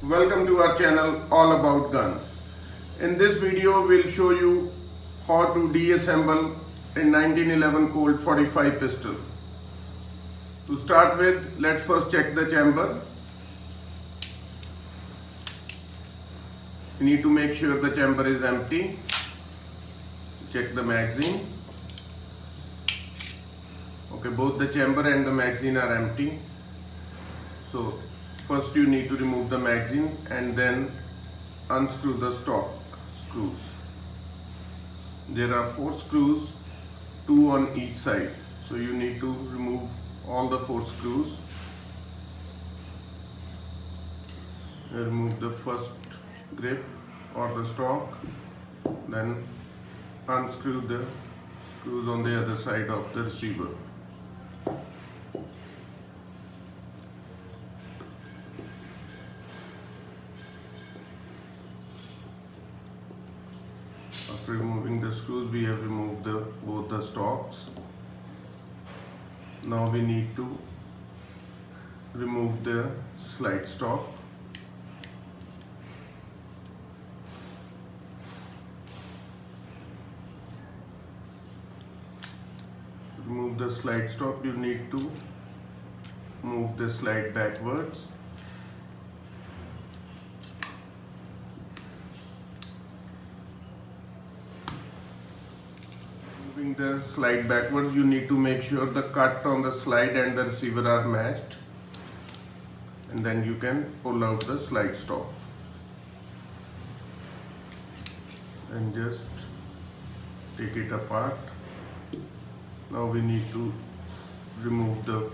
Welcome to our channel All About Guns. In this video we'll show you how to deassemble a 1911 Colt 45 pistol. To start with, let's first check the chamber. You need to make sure the chamber is empty. Check the magazine. Okay, both the chamber and the magazine are empty. So first you need to remove the magazine and then unscrew the stock screws. There are 4 screws, 2 on each side. So you need to remove all the 4 screws. Remove the first grip or the stock, then unscrew the screws on the other side of the receiver. After removing the screws, we have removed both the stocks. Now we need to remove the slide stock. To remove the slide stock, you need to move the slide backwards. Moving the slide backwards, you need to make sure the cut on the slide and the receiver are matched, and then you can pull out the slide stock and just take it apart. Now we need to remove the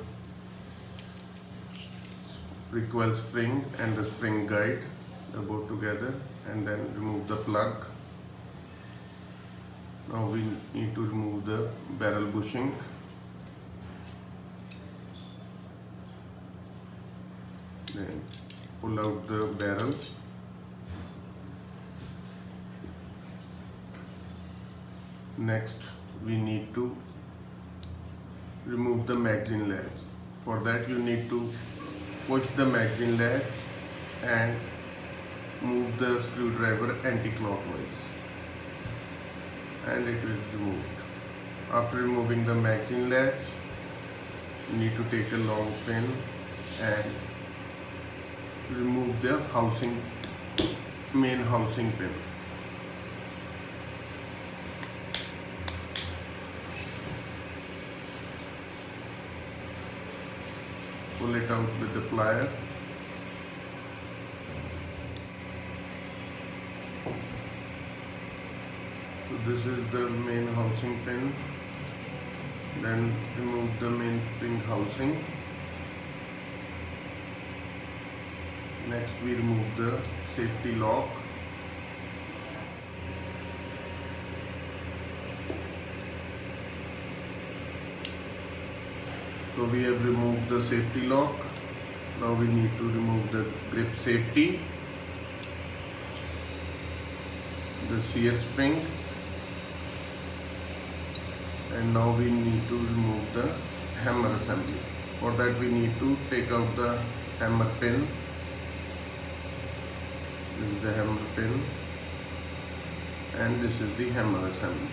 recoil spring and the spring guide, both together, and then remove the plug. Now we need to remove the barrel bushing. Then pull out the barrel. Next we need to remove the magazine latch. For that you need to push the magazine latch and move the screwdriver anti-clockwise, and it is removed. After removing the magazine latch, you need to take a long pin and remove the main housing pin. Pull it out with the plier. So this is the main housing pin. Then remove the main pin housing. Next we remove the safety lock. So we have removed the safety lock. Now we need to remove the grip safety, the sear spring, and now we need to remove the hammer assembly. For that we need to take out the hammer pin. This is the hammer pin, and this is the hammer assembly.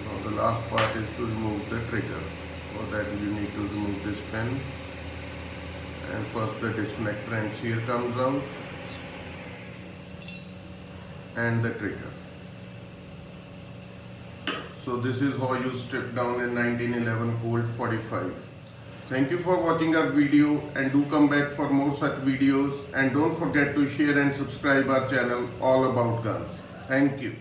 Now the last part is to remove the trigger. For that you need to remove this pin, and first the disconnector and sear comes out, and the trigger. So this is how you strip down a 1911 Colt 45. Thank you for watching our video, and do come back for more such videos, and don't forget to share and subscribe our channel All About Guns. Thank you.